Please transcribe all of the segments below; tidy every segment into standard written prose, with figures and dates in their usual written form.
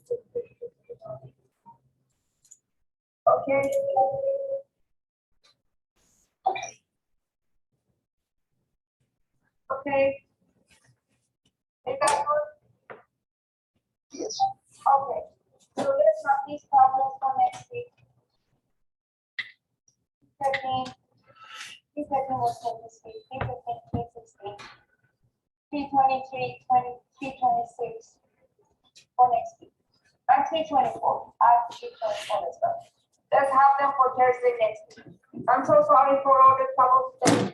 Okay. Okay. Is that good? Yes. Okay. So let's have these problems for next week. 13. 13 was for this week. 15, 16. 323, 23, 26 for next week. And 324. Add 324 as well. Let's have them for Thursday next week. I'm so sorry for all the trouble today,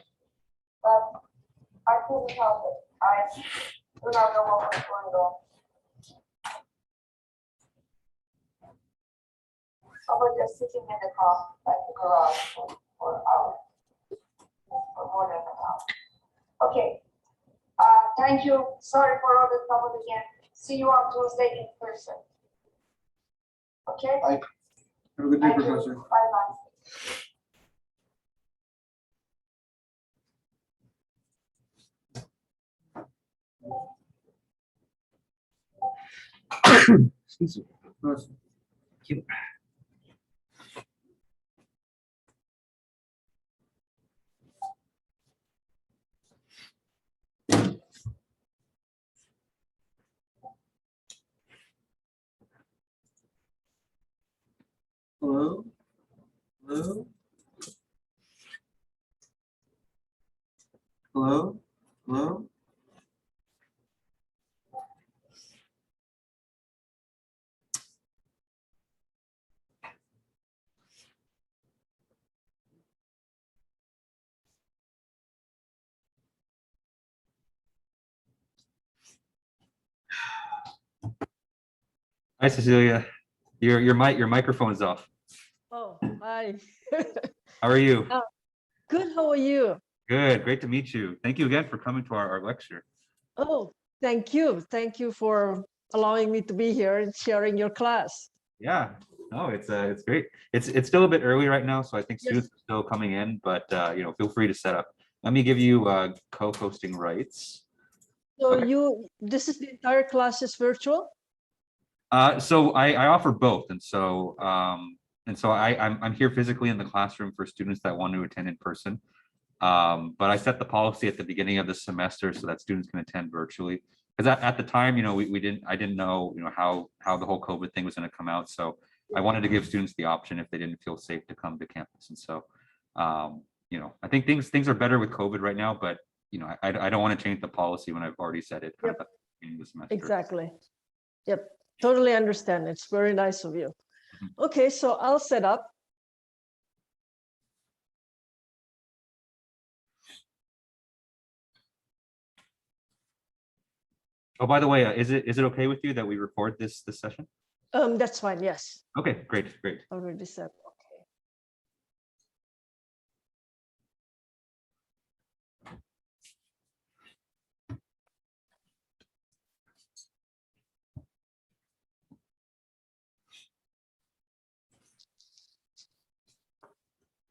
but I couldn't help it. I do not know what was going on. I was just sitting in the car, like the garage, for an hour, for more than an hour. Okay. Thank you. Sorry for all the trouble again. See you on Tuesday in person. Okay? Bye. Have a good day, Thank you. Professor. Bye-bye. Excuse me. Professor. Thank you. Hello? Hello? Hello? Hello? Hi, Cecilia. Your microphone is off. Oh, hi. How are you? Good, how are you? Good. Great to meet you. Thank you again for coming to our lecture. Oh, thank you. Thank you for allowing me to be here and sharing your class. Yeah. No, it's great. It's still a bit early right now, so I think Yes. students are still coming in, but feel free to set up. Let me give you co-hosting rights. So Okay. this is the entire class is virtual? So I offer both, and so I'm here physically in the classroom for students that want to attend in person. But I set the policy at the beginning of the semester so that students can attend virtually. Because at the time, I didn't know, how the whole COVID thing was going to come out. So I wanted to give students the option if they didn't feel safe to come to campus. And so, I think things are better with COVID right now, but I don't want to change the policy when I've already said it kind of at the beginning of the semester. Exactly. Yep, totally understand. It's very nice of you. Mhm. Okay, so I'll set up. Oh, by the way, is it okay with you that we record this session? That's fine, yes. Okay, great. Already set.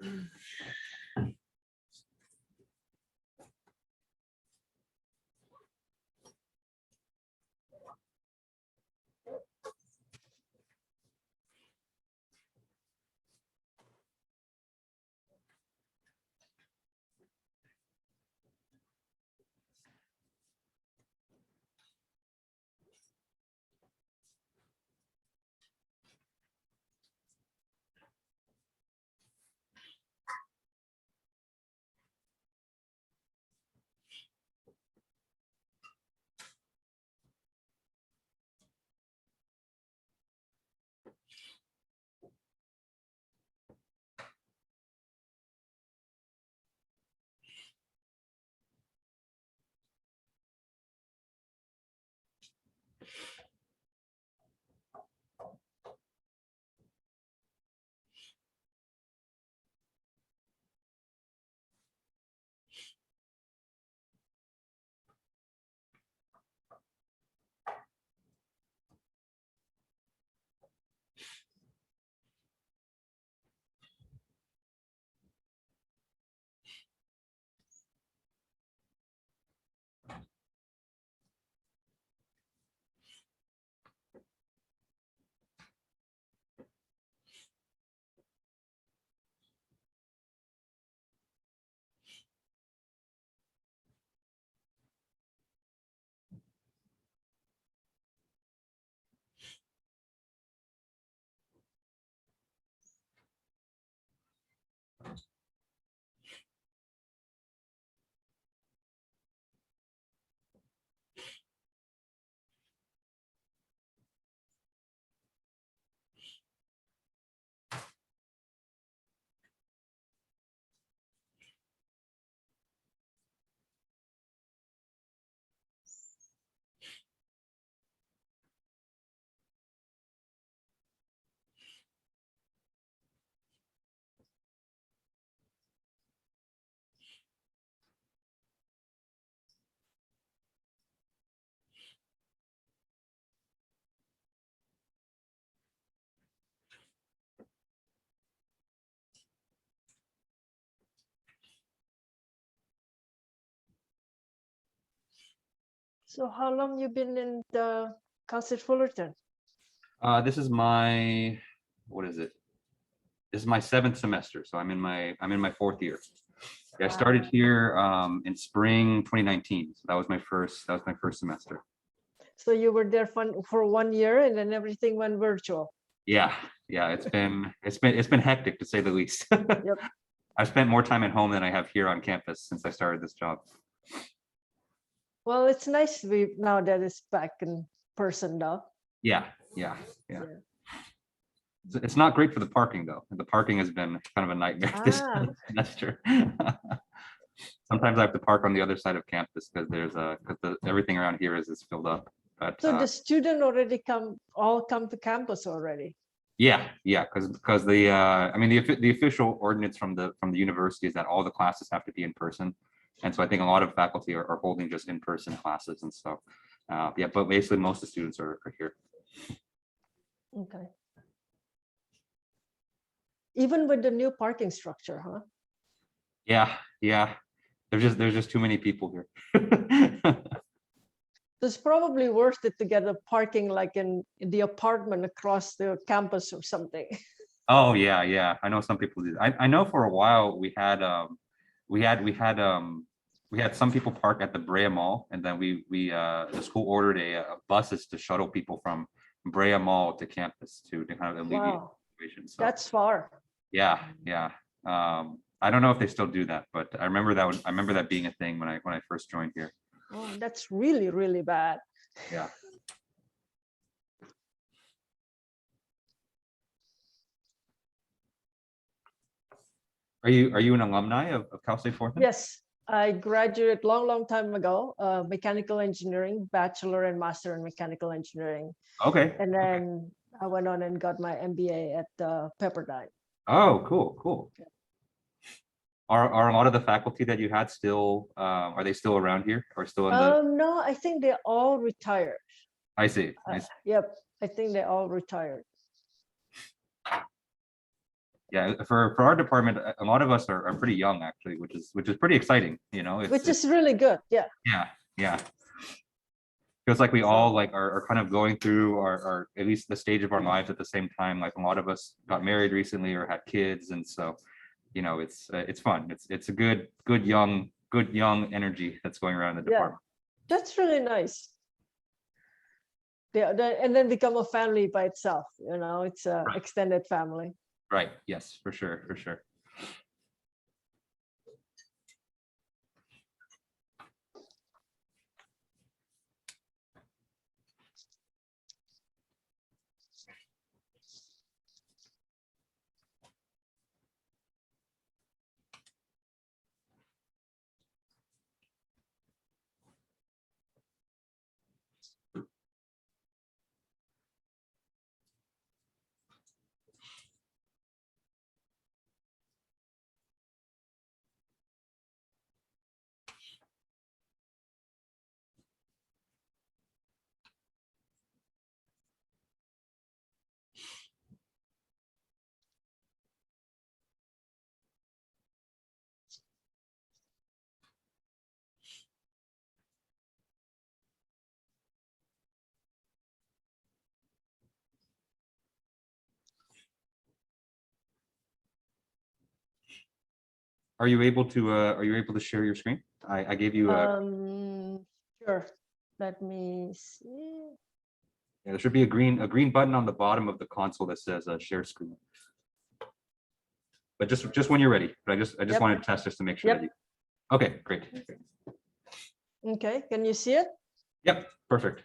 Okay. So how long you been in the Cal State Fullerton? This is my, what is it? This is my 7th semester, so I'm in my 4th year. I started here in spring 2019. So that was my first semester. So you were there for 1 year and then everything went virtual. Yeah, it's been hectic to say the least. Yep. I've spent more time at home than I have here on campus since I started this job. Well, it's nice to be now that it's back in person though. Yeah. It's not great for the parking though. The parking has been kind of a nightmare this semester. Sometimes I have to park on the other side of campus because everything around here is filled up. But So the student already all come to campus already. yeah, because the official ordinance from the university is that all the classes have to be in person, and so I think a lot of faculty are holding just in-person classes, and so yeah, but basically most of the students are here. Okay. Even with the new parking structure, huh? Yeah. There's just too many people here. It's probably worth it to get a parking like in the apartment across the campus or something. Oh yeah. I know some people do. I know for a while we had some people park at the Brea Mall, and then the school ordered buses to shuttle people from Brea Mall to campus to kind of alleviate Wow, the situation. So that's far. yeah. I don't know if they still do that, but I remember that being a thing when I first joined here. Oh, that's really, really bad. Yeah. Are you an alumni of Cal State Fullerton? Yes, I graduated long time ago, mechanical engineering, bachelor and master in mechanical engineering. Okay. And then I went on and got my MBA at Pepperdine. Oh, cool. Are a lot of the faculty that you had still, are they still around here or still in the? No, I think they all retired. I see. Yep, I think they all retired. Yeah, for our department, a lot of us are pretty young actually, which is pretty exciting, Which is really good. Yeah. Yeah. Feels like we all are kind of going through our at least the stage of our lives at the same time. Like a lot of us got married recently or had kids, and so it's fun. It's a good young energy that's going around the department. That's really nice. Yeah, and then become a family by itself. It's a extended family. Right. Yes, for sure. Are you able to share your screen? I gave you Sure. Let me see. yeah, there should be a green button on the bottom of the console that says share screen. But just when you're ready. But I just wanted to test just to make sure that you. Okay, great. Okay, can you see it? Yep, perfect.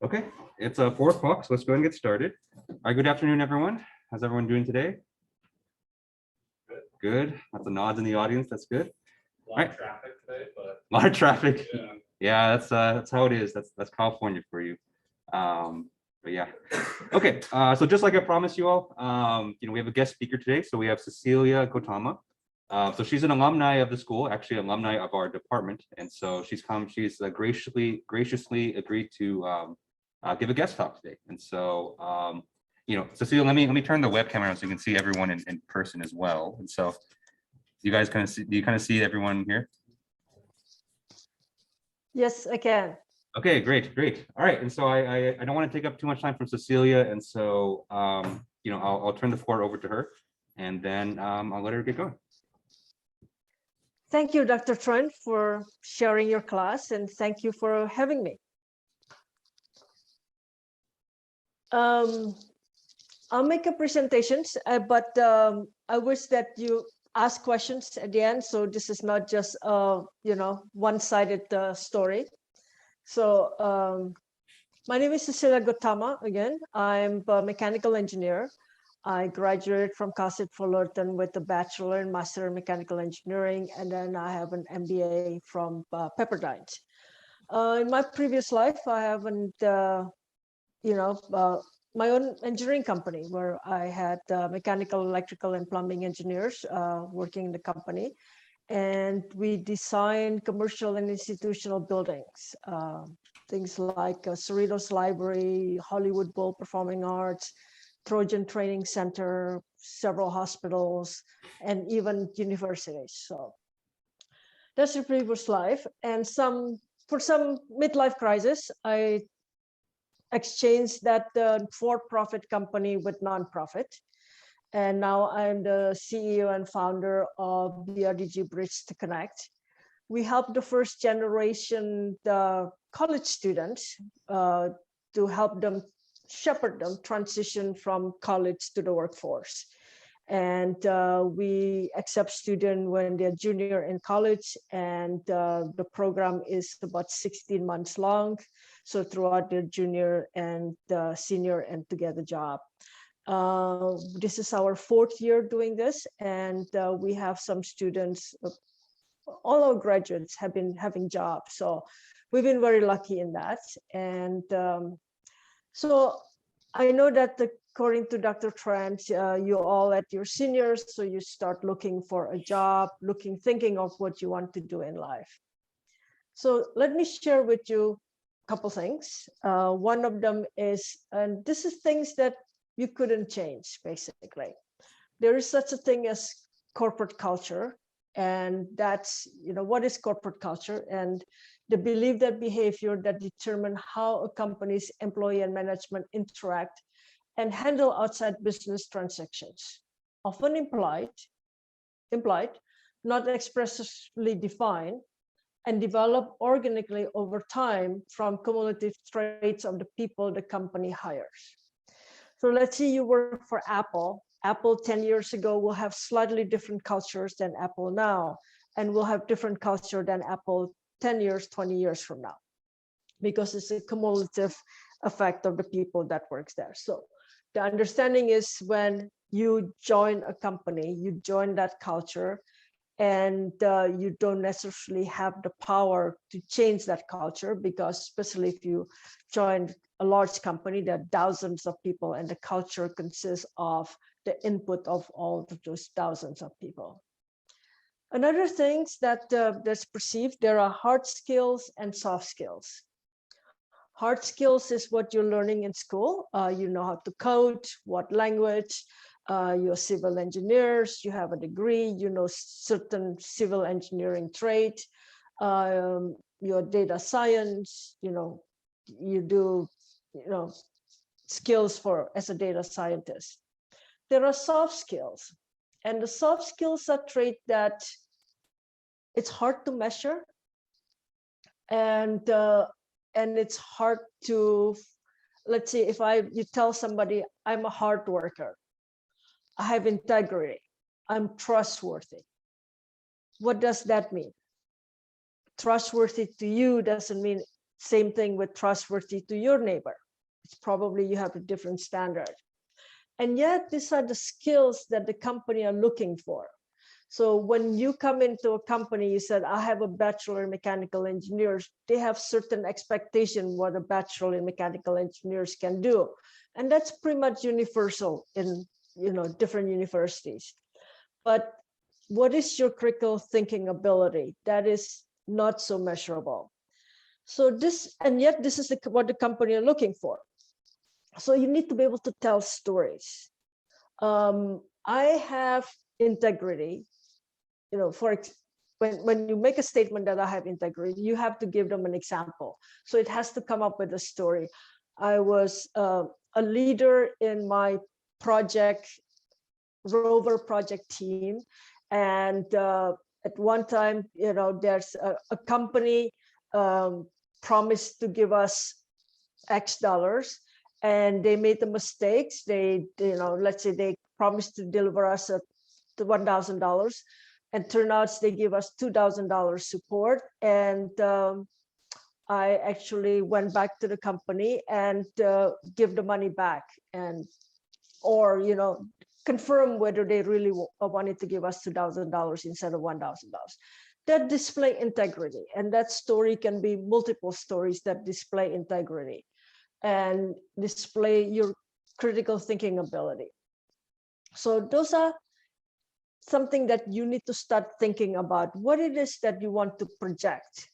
Okay, it's 4 o'clock, so let's go ahead and get started. All right, good afternoon, everyone. How's everyone doing today? Good. Lots of nods in the audience. That's good. A lot of traffic today, but A lot of traffic. yeah. Yeah, that's how it is. That's California for you. But yeah. Okay, so just like I promised you all, we have a guest speaker today. So we have Cecilia Gotama. So she's an alumni of the school, actually alumni of our department, and so she's graciously agreed to give a guest talk today. And so Cecilia, let me turn the webcam around so you can see everyone in person as well. And so you guys do you kind of see everyone here? Yes, I can. Okay, great. All right, and so I don't want to take up too much time from Cecilia, and so I'll turn the floor over to her, and then I'll let her get going. Thank you, Dr. Trent, for sharing your class, and thank you for having me. I'll make a presentation, but I wish that you ask questions at the end, so this is not just one-sided story. So my name is Cecilia Gotama. Again, I'm a mechanical engineer. I graduated from Fullerton with a bachelor and master in mechanical engineering, and then I have an MBA from Pepperdine. In my previous life, I haven't, my own engineering company where I had mechanical, electrical, and plumbing engineers working in the company. And we design commercial and institutional buildings, things like Cerritos Library, Hollywood Bowl Performing Arts, Trojan Training Center, several hospitals, and even universities. So that's the previous life. And for some midlife crisis, I exchanged that for-profit company with nonprofit. And now I'm the CEO and founder of BRDG Bridge to Connect. We help the first generation college students to help them shepherd them transition from college to the workforce. And we accept students when they're junior in college, and the program is about 16 months long. So throughout their junior and senior and together job. This is our 4th year doing this, and we have some students, all our graduates have been having jobs. So we've been very lucky in that. And so I know that according to Dr. Trent, you all at your seniors, so you start looking for a job, thinking of what you want to do in life. So let me share with you a couple things. One of them is, and this is things that you couldn't change, basically. There is such a thing as corporate culture, and that's, what is corporate culture? And the belief that behavior that determine how a company's employee and management interact and handle outside business transactions, often implied, not expressly defined, and develop organically over time from cumulative traits of the people the company hires. So let's say you work for Apple. Apple 10 years ago will have slightly different cultures than Apple now, and will have different culture than Apple 10 years, 20 years from now, because it's a cumulative effect of the people that works there. So the understanding is when you join a company, you join that culture, and you don't necessarily have the power to change that culture, because especially if you join a large company, there are thousands of people, and the culture consists of the input of all of those thousands of people. Another things that that's perceived, there are hard skills and soft skills. Hard skills is what you're learning in school. You know how to code, what language, you're civil engineers, you have a degree, you know certain civil engineering trade, your data science, you know, you do, you know, skills for as a data scientist. There are soft skills, and the soft skills are trait that it's hard to measure, and it's hard to, let's say, if you tell somebody I'm a hard worker, I have integrity, I'm trustworthy. What does that mean? Trustworthy to you doesn't mean same thing with trustworthy to your neighbor. It's probably you have a different standard. And yet these are the skills that the company are looking for. So when you come into a company, you said, I have a bachelor in mechanical engineers, they have certain expectation what a bachelor in mechanical engineers can do. And that's pretty much universal in, you know, different universities. But what is your critical thinking ability? That is not so measurable. So this, and yet this is what the company are looking for. So you need to be able to tell stories. I have integrity, you know, when you make a statement that I have integrity, you have to give them an example. So it has to come up with a story. I was a leader in my project, rover project team. And at one time, you know, there's a company promised to give us X dollars, and they made the mistakes. They, you know, let's say they promised to deliver us $1,000, and turn out they give us $2,000 support. And I actually went back to the company and give the money back, and or, you know, confirm whether they really wanted to give us $2,000 instead of $1,000. That display integrity, and that story can be multiple stories that display integrity and display your critical thinking ability. So those are something that you need to start thinking about, what it is that you want to project.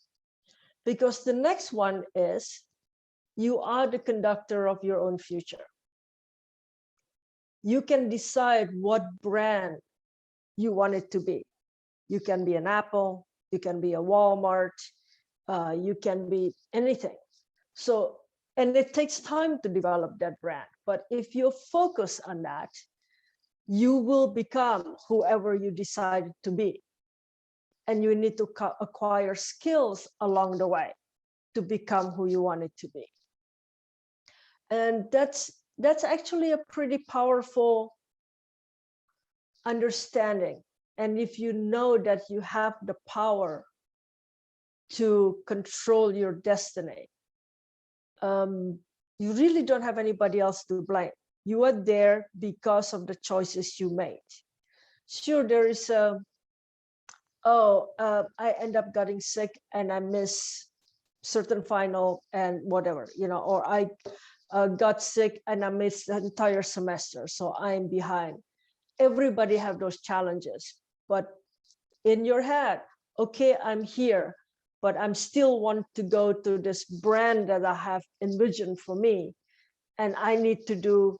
Because the next one is, you are the conductor of your own future. You can decide what brand you want it to be. You can be an Apple, you can be a Walmart, you can be anything. So, and it takes time to develop that brand. But if you focus on that, you will become whoever you decide to be. And you need to acquire skills along the way to become who you want it to be. And that's actually a pretty powerful understanding. And if you know that you have the power to control your destiny, you really don't have anybody else to blame. You are there because of the choices you made. Sure, there is I end up getting sick and I miss certain final and whatever, you know, or I got sick and I missed the entire semester, so I'm behind. Everybody have those challenges, but in your head, okay, I'm here, but I'm still want to go to this brand that I have envisioned for me. And I need to do,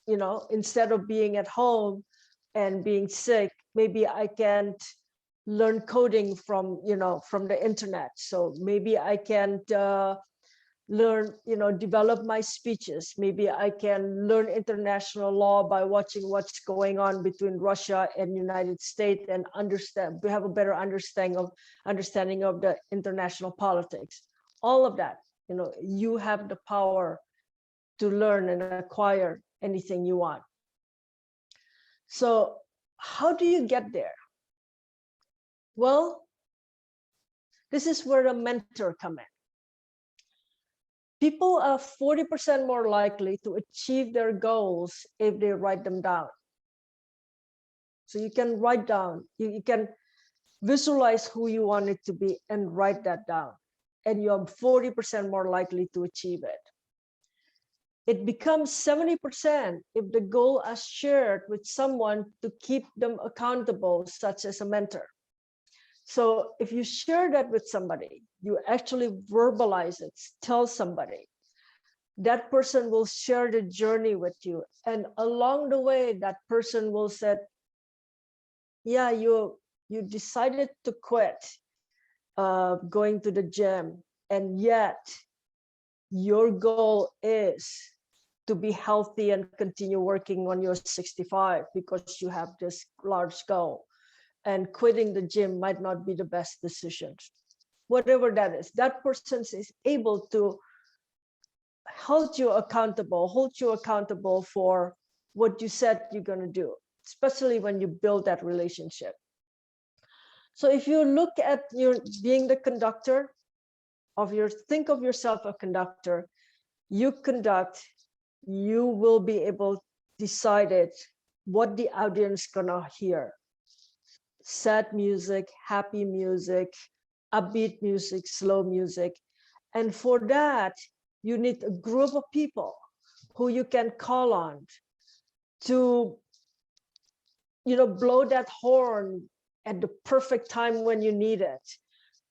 you know, instead of being at home and being sick, maybe I can't learn coding from, you know, from the internet. So maybe I can't learn, develop my speeches. Maybe I can learn international law by watching what's going on between Russia and United States and understand, we have a better understanding of the international politics. All of that, you have the power to learn and acquire anything you want. So how do you get there? Well, this is where a mentor comes in. People are 40% more likely to achieve their goals if they write them down. So you can write down, you can visualize who you want it to be and write that down. And you're 40% more likely to achieve it. It becomes 70% if the goal is shared with someone to keep them accountable, such as a mentor. So if you share that with somebody, you actually verbalize it, tell somebody, that person will share the journey with you. And along the way, that person will say, yeah, you decided to quit going to the gym, and yet your goal is to be healthy and continue working when you're 65 because you have this large goal. And quitting the gym might not be the best decision. Whatever that is, that person is able to hold you accountable for what you said you're going to do, especially when you build that relationship. So if you look at your being the conductor of think of yourself a conductor, you conduct, you will be able to decide it, what the audience gonna hear. Sad music, happy music, upbeat music, slow music. And for that, you need a group of people who you can call on to, blow that horn at the perfect time when you need it,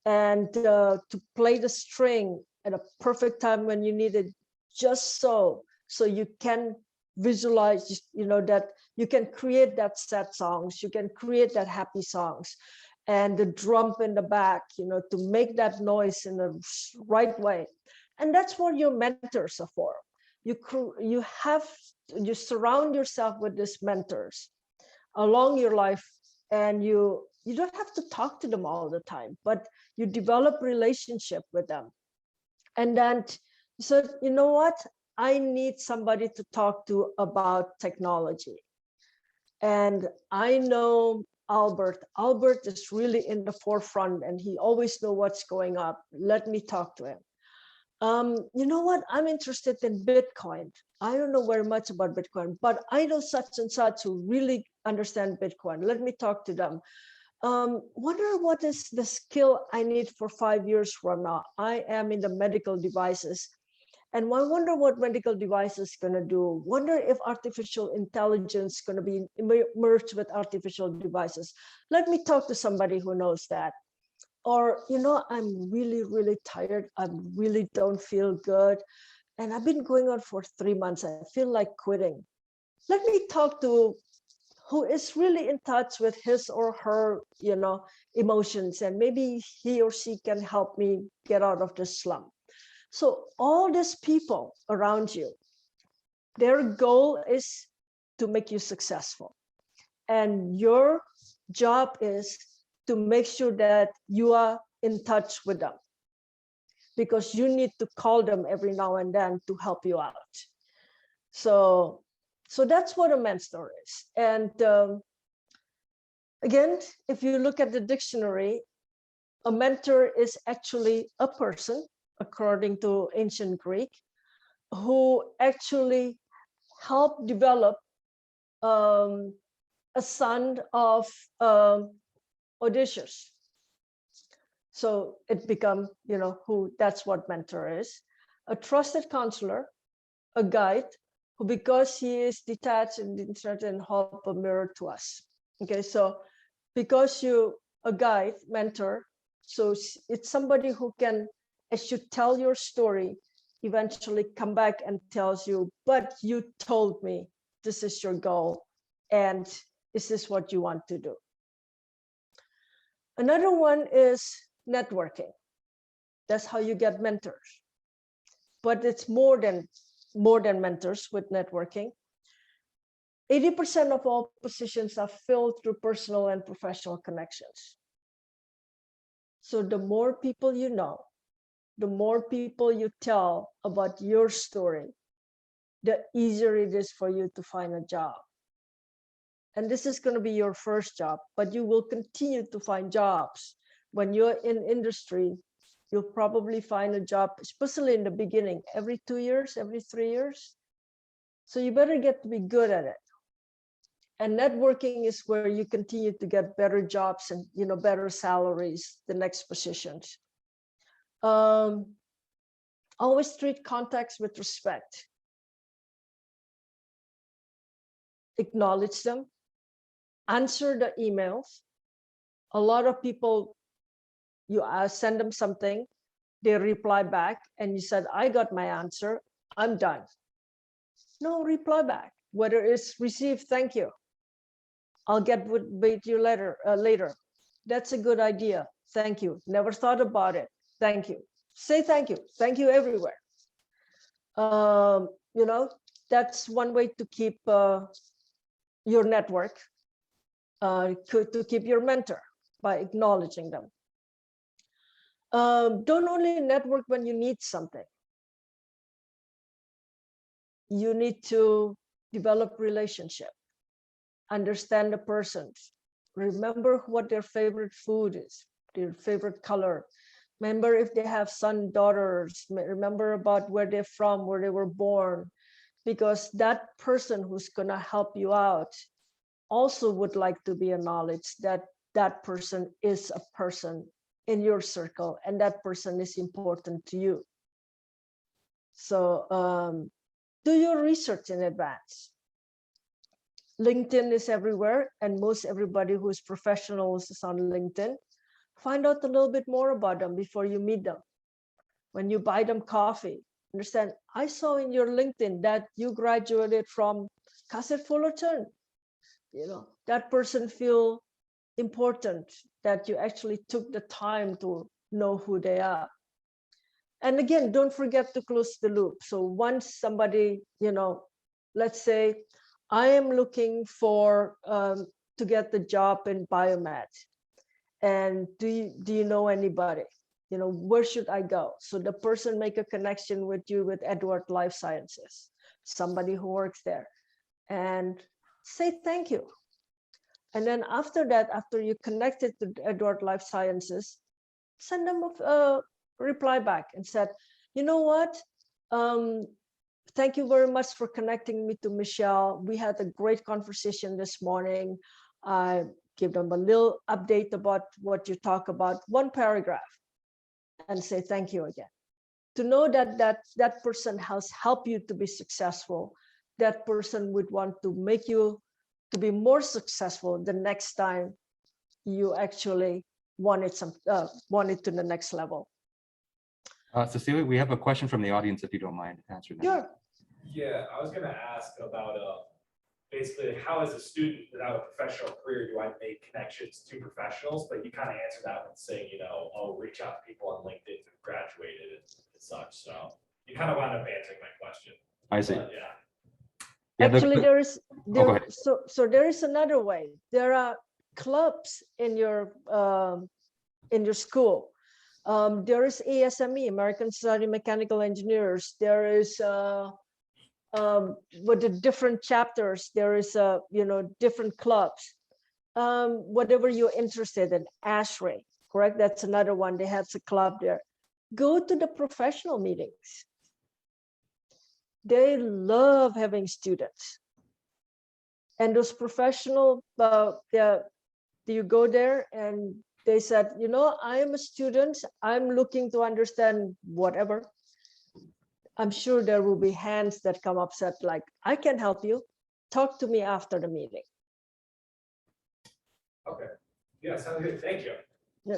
and to play the string at a perfect time when you need it, just so you can visualize, that you can create that sad songs, you can create that happy songs, and the drum in the back, to make that noise in the right way. And that's what your mentors are for. You surround yourself with these mentors along your life, and you don't have to talk to them all the time, but you develop relationship with them. And then you said, you know what? I need somebody to talk to about technology. And I know Albert. Albert is really in the forefront and he always knows what's going on. Let me talk to him. You know what? I'm interested in Bitcoin. I don't know very much about Bitcoin, but I know such and such who really understand Bitcoin. Let me talk to them. Wonder what is the skill I need for 5 years from now. I am in the medical devices. And I wonder what medical devices going to do. Wonder if artificial intelligence going to be merged with artificial devices. Let me talk to somebody who knows that. Or, I'm really, really tired. I really don't feel good. And I've been going on for 3 months. I feel like quitting. Let me talk to who is really in touch with his or her, emotions. And maybe he or she can help me get out of this slump. So all these people around you, their goal is to make you successful. And your job is to make sure that you are in touch with them, because you need to call them every now and then to help you out. So that's what a mentor is. And again, if you look at the dictionary, a mentor is actually a person, according to ancient Greek, who actually helped develop a son of Odysseus. So it become, who that's what mentor is. A trusted counselor, a guide, who because he is detached and interested and hold a mirror to us. Okay, so because a guide, mentor, so it's somebody who can, as you tell your story, eventually come back and tells you, but you told me this is your goal and this is what you want to do. Another one is networking. That's how you get mentors. but it's more than mentors with networking. 80% of all positions are filled through personal and professional connections. So the more people you know, the more people you tell about your story, the easier it is for you to find a job. And this is going to be your first job, but you will continue to find jobs. When you're in industry, you'll probably find a job, especially in the beginning, every 2 years, every 3 years. So you better get to be good at it. And networking is where you continue to get better jobs and better salaries, the next positions. Always treat contacts with respect. Acknowledge them. Answer the emails. A lot of people, you send them something, they reply back, and you said, I got my answer, I'm done. No, reply back. Whether it's received, thank you. I'll get with you later. That's a good idea. Thank you. Never thought about it. Thank you. Say thank you. Thank you everywhere. That's one way to keep your network, to keep your mentor by acknowledging them. Don't only network when you need something. You need to develop relationship. Understand the person. Remember what their favorite food is, their favorite color. Remember if they have son, daughters. Remember about where they're from, where they were born, because that person who's going to help you out also would like to be acknowledged that that person is a person in your circle and that person is important to you. So do your research in advance. LinkedIn is everywhere, and most everybody who is professional is on LinkedIn. Find out a little bit more about them before you meet them. When you buy them coffee, understand, I saw in your LinkedIn that you graduated from Fullerton. That person feel important that you actually took the time to know who they are. And again, don't forget to close the loop. So once somebody, let's say, I am looking for to get the job in biomed, and do you know anybody? Where should I go? So the person make a connection with you with Edward Life Sciences, somebody who works there, and say thank you. And then after that, after you connected to Edward Life Sciences, send them a reply back and said, you know what? Thank you very much for connecting me to Michelle. We had a great conversation this morning. I give them a little update about what you talk about, one paragraph, and say thank you again. To know that person has helped you to be successful, that person would want to make you to be more successful the next time you actually want it to the next level. Cecilia, we have a question from the audience, if you don't mind answering that. Sure. Yeah, I was going to ask about basically how, as a student without a professional career, do I make connections to professionals? But you kind of answered that with saying, I'll reach out to people on LinkedIn who graduated and such. So you kind of wound up answering my question. I see. But, yeah. Actually, there is so there is another way. There are clubs in your school. There is ASME, American Society of Mechanical Engineers. There is with the different chapters. There is different clubs. Whatever you're interested in, ASHRAE, correct? That's another one. They have a club there. Go to the professional meetings. They love having students. And those professional, you go there and they said, I am a student. I'm looking to understand whatever. I'm sure there will be hands that come up, said like, I can help you. Talk to me after the meeting. Okay. Yeah, sounds good. Thank you. Yeah.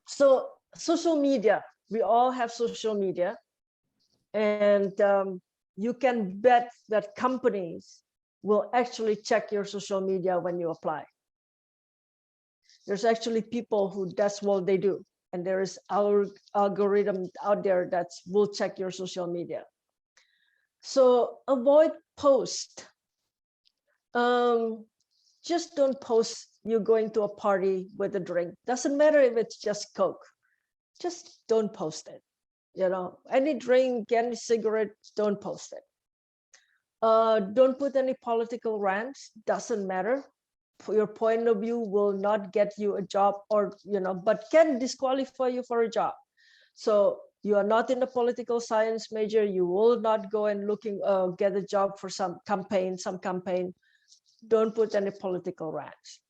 So social media, we all have social media. And you can bet that companies will actually check your social media when you apply. There's actually people who that's what they do. and there is our algorithm out there that will check your social media. So avoid post. Just don't post you're going to a party with a drink. Doesn't matter if it's just Coke. Just don't post it. You know, any drink, any cigarette, don't post it. Don't put any political rants. Doesn't matter. Your point of view will not get you a job, or but can disqualify you for a job. So you are not in a political science major. You will not go and get a job for some campaign. Don't put any political rants.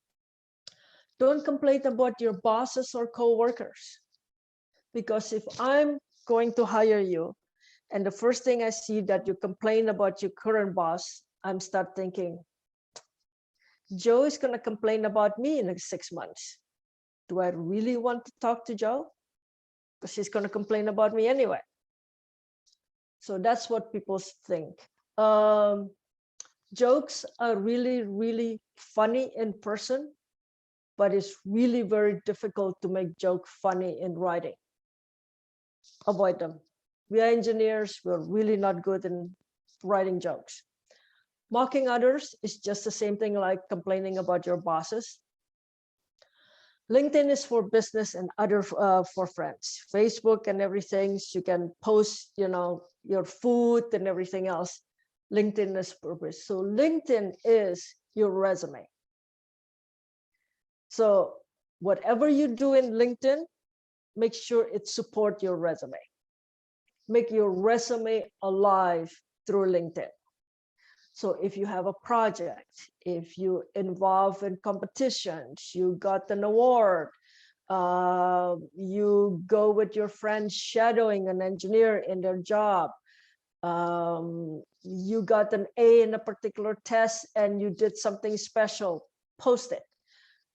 Don't complain about your bosses or co-workers, because if I'm going to hire you, and the first thing I see that you complain about your current boss, I'm start thinking, Joe is going to complain about me in 6 months. Do I really want to talk to Joe? Because he's going to complain about me anyway. So that's what people think. Jokes are really, really funny in person, but it's really very difficult to make joke funny in writing. Avoid them. We are engineers, we're really not good in writing jokes. Mocking others is just the same thing like complaining about your bosses. LinkedIn is for business and other for friends. Facebook and everything, you can post, your food and everything else. LinkedIn is purpose. So LinkedIn is your resume. So whatever you do in LinkedIn, make sure it supports your resume. Make your resume alive through LinkedIn. So if you have a project, if you involve in competitions, you got an award, you go with your friend shadowing an engineer in their job, you got an A in a particular test and you did something special, post it.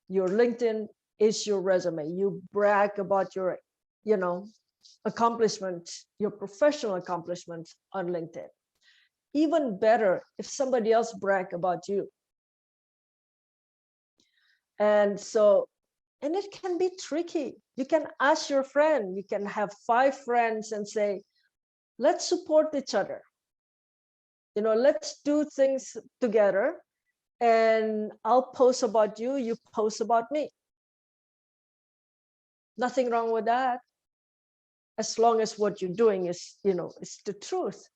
Your LinkedIn is your resume. You brag about your, accomplishments, your professional accomplishments on LinkedIn. Even better if somebody else brag about you. And it can be tricky. You can ask your friend, you can have 5 friends and say, let's support each other. Let's do things together, and I'll post about you, you post about me. Nothing wrong with that, as long as what you're doing is, it's the truth.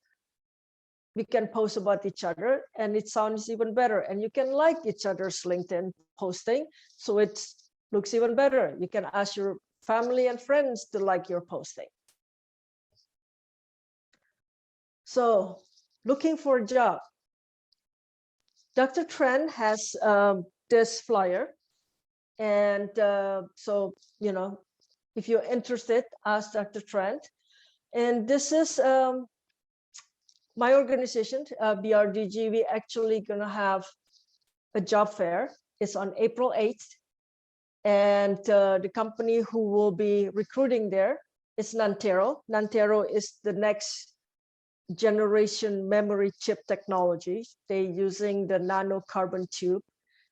We can post about each other and it sounds even better, and you can like each other's LinkedIn posting, so it looks even better. You can ask your family and friends to like your posting. So looking for a job. Dr. Trent has this flyer, and if you're interested, ask Dr. Trent. And this is my organization, BRDG. We actually gonna have a job fair. It's on April 8th. And the company who will be recruiting there is Nantero. Nantero is the next generation memory chip technology. They're using the nanocarbon tube.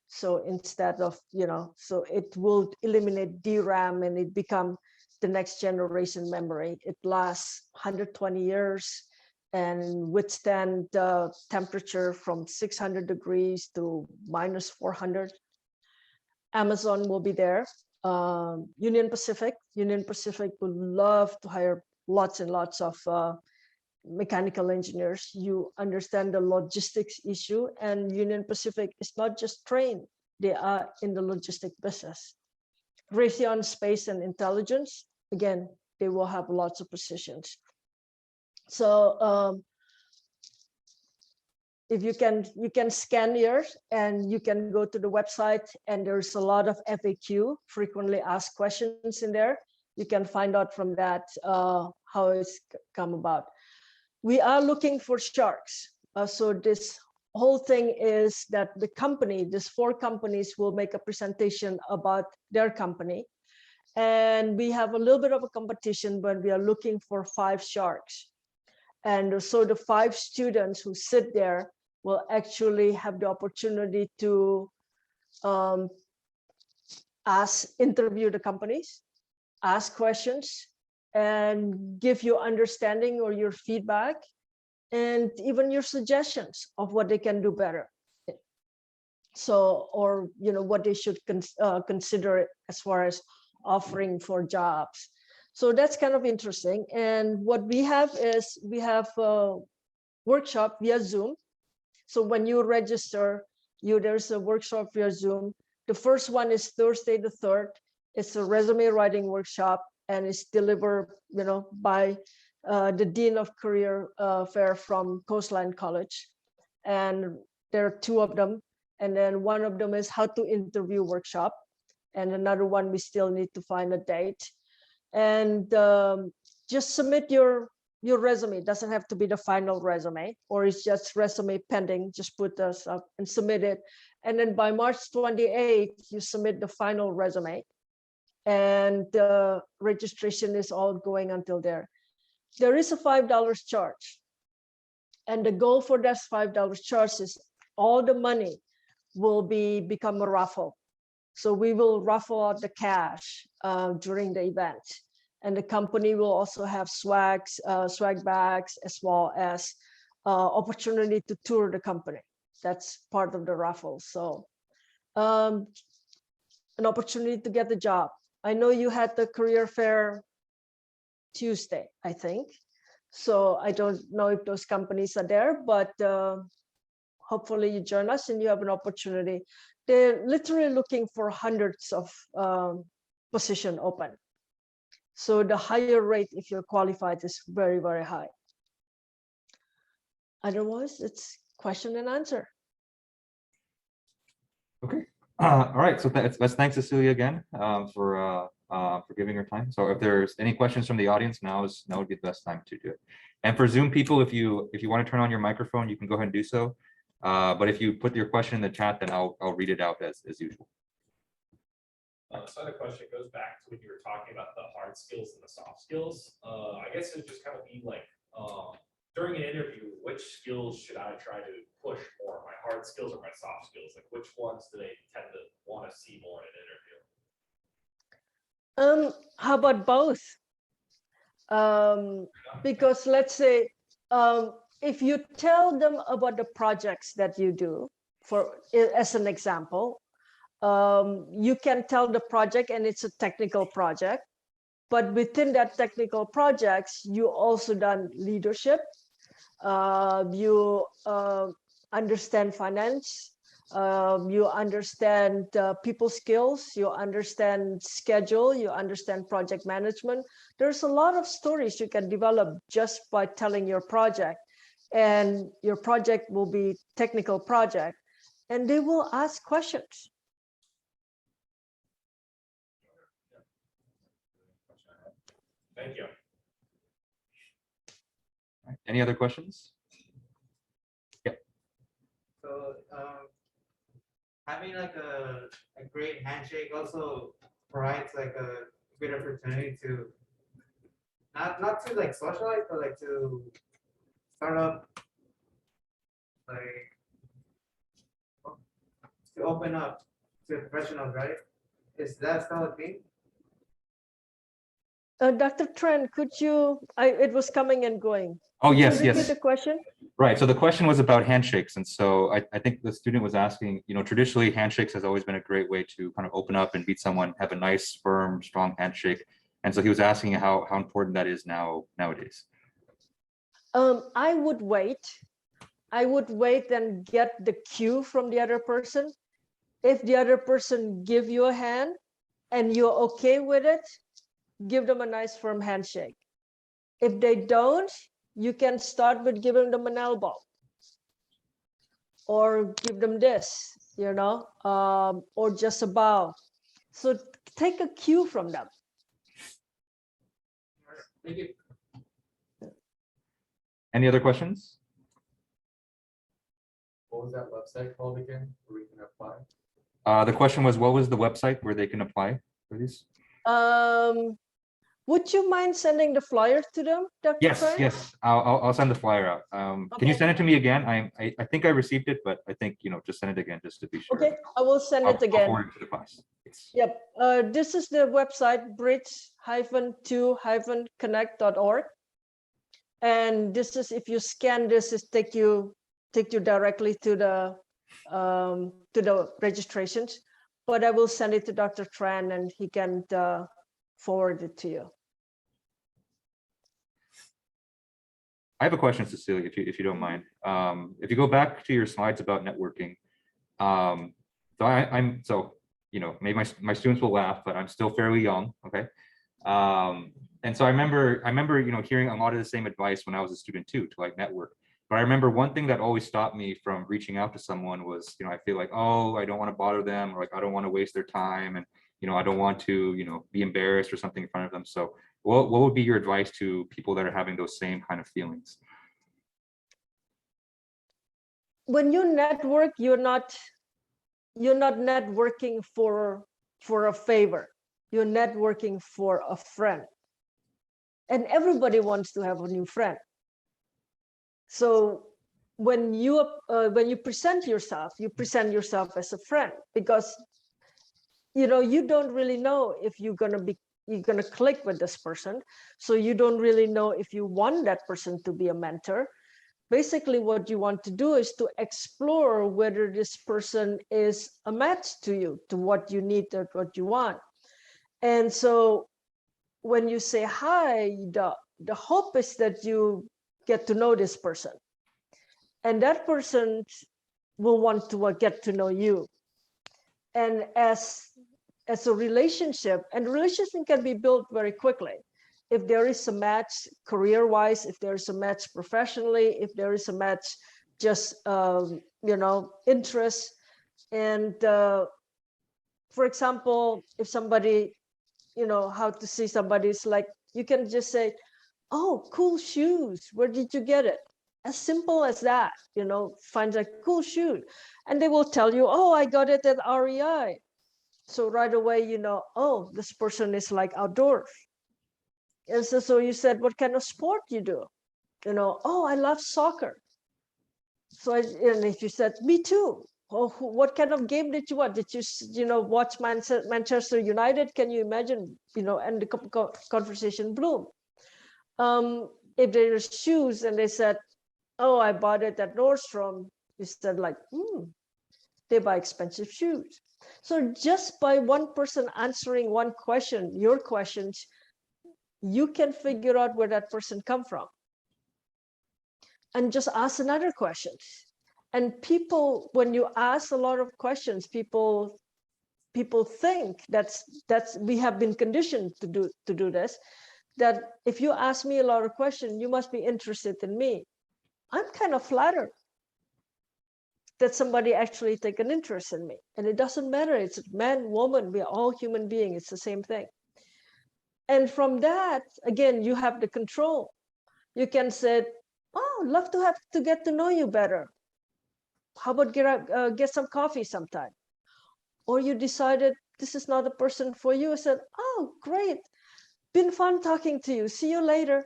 So instead of, so it will eliminate DRAM and it become the next generation memory. It lasts 120 years and withstand the temperature from 600 degrees to minus 400. Amazon will be there. Union Pacific would love to hire lots and lots of mechanical engineers. You understand the logistics issue, and Union Pacific is not just train, they are in the logistic business. Raytheon Space and Intelligence, again, they will have lots of positions. So if you can scan yours, and you can go to the website, and there's a lot of FAQ, frequently asked questions in there. You can find out from that how it's come about. We are looking for sharks. So this whole thing is that the company, these 4 companies will make a presentation about their company. And we have a little bit of a competition, but we are looking for 5 sharks. And so the 5 students who sit there will actually have the opportunity to interview the companies. ask questions and give you understanding or your feedback and even your suggestions of what they can do better. So, or, what they should consider as far as offering for jobs. So that's kind of interesting. And what we have is we have a workshop via Zoom. So when you register, there's a workshop via Zoom. The first one is Thursday the 3rd. It's a resume writing workshop, and it's delivered, by the Dean of Career Fair from Coastline College. And there are 2 of them. And then one of them is how to interview workshop. And another one, we still need to find a date. And just submit your resume. It doesn't have to be the final resume, or it's just resume pending. Just put us up and submit it. And then by March 28th, you submit the final resume. And the registration is all going until there. There is a $5 charge. And the goal for that $5 charge is all the money will become a raffle. So we will raffle out the cash during the event. And the company will also have swag bags, as well as opportunity to tour the company. That's part of the raffle. So an opportunity to get the job. I know you had the career fair Tuesday, I think. So I don't know if those companies are there, but hopefully you join us and you have an opportunity. They're literally looking for hundreds of position open. So the higher rate, if you're qualified, is very, very high. Otherwise, it's question and answer. Okay. All right. So let's thank Cecilia again for giving her time. So if there's any questions from the audience, now would be the best time to do it. And for Zoom people, if you want to turn on your microphone, you can go ahead and do so. But if you put your question in the chat, then I'll read it out as usual. So the question goes back to when you were talking about the hard skills and the soft skills. I guess it would just kind of be like, during an interview, which skills should I try to push more, my hard skills or my soft skills? Like which ones do they tend to want to see more in an interview? How about both? Because let's say, if you tell them about the projects that you do, as an example, you can tell the project and it's a technical project, but within that technical projects, you also done leadership, you understand finance, you understand people skills, you understand schedule, you understand project management. There's a lot of stories you can develop just by telling your project, and your project will be technical project, and they will ask questions. Thank you. Any other questions? Yeah. So having like a great handshake also provides like a good opportunity to not to like socialize, but like to start up, like to open up to professionals, right? Is that still a thing? Dr. Trent, could you, it was coming and going. Oh, yes, Could you repeat yes. the question? Right. So the question was about handshakes. And so I think the student was asking, traditionally handshakes has always been a great way to kind of open up and meet someone, have a nice, firm, strong handshake. And so he was asking how important that is nowadays. I would wait and get the cue from the other person. If the other person give you a hand and you're okay with it, give them a nice firm handshake. If they don't, you can start with giving them an elbow or give them this, or just a bow. So take a cue from them. Thank you. Any other questions? What was that website called again, where we can apply? The question was, what was the website where they can apply for these? Would you mind sending the flyer to them, Dr. Yes, Tran? yes, I'll send the flyer out. Can you Okay. send it to me again? I think I received it, but I think, just send it again just to be sure. Okay, I will send I'll it again. forward it to the class. Yes. Yep, this is the website, bridge-2-connect.org. And this is, if you scan this, it take you directly to the registrations. But I will send it to Dr. Tran and he can forward it to you. I have a question, Cecilia, if you don't mind. If you go back to your slides about networking, maybe my students will laugh, but I'm still fairly young, okay? And so I remember, hearing a lot of the same advice when I was a student too, to like network. But I remember one thing that always stopped me from reaching out to someone was, I feel like, oh, I don't want to bother them, or like, I don't want to waste their time. And, I don't want to, be embarrassed or something in front of them. So what would be your advice to people that are having those same kind of feelings? When you network, you're not networking for a favor. You're networking for a friend. And everybody wants to have a new friend. So when you present yourself as a friend, because you don't really know if you're gonna click with this person. So you don't really know if you want that person to be a mentor. Basically, what you want to do is to explore whether this person is a match to you, to what you need, or what you want. And so when you say hi, the hope is that you get to know this person. And that person will want to get to know you. And as a relationship, and relationship can be built very quickly. If there is a match career-wise, if there is a match professionally, if there is a match just, interest. And for example, if somebody, how to see somebody's like, you can just say, oh, cool shoes. Where did you get it? As simple as that, find a cool shoe. And they will tell you, oh, I got it at REI. So right away, oh, this person is like outdoors. And so you said, what kind of sport you do? Oh, I love soccer. So and if you said, me too. Oh, what kind of game did you watch? Did you, watch Manchester United? Can you imagine, and the conversation bloom. If there are shoes and they said, oh, I bought it at Nordstrom, you said like, they buy expensive shoes. So just by one person answering one question, your questions, you can figure out where that person come from. And just ask another question. And people, when you ask a lot of questions, people think that's we have been conditioned to do this, that if you ask me a lot of questions, you must be interested in me. I'm kind of flattered that somebody actually take an interest in me. And it doesn't matter, it's man, woman, we're all human beings, it's the same thing. And from that, again, you have the control. You can say, oh, love to get to know you better. How about get some coffee sometime? Or you decided this is not a person for you. I said, oh, great. Been fun talking to you. See you later.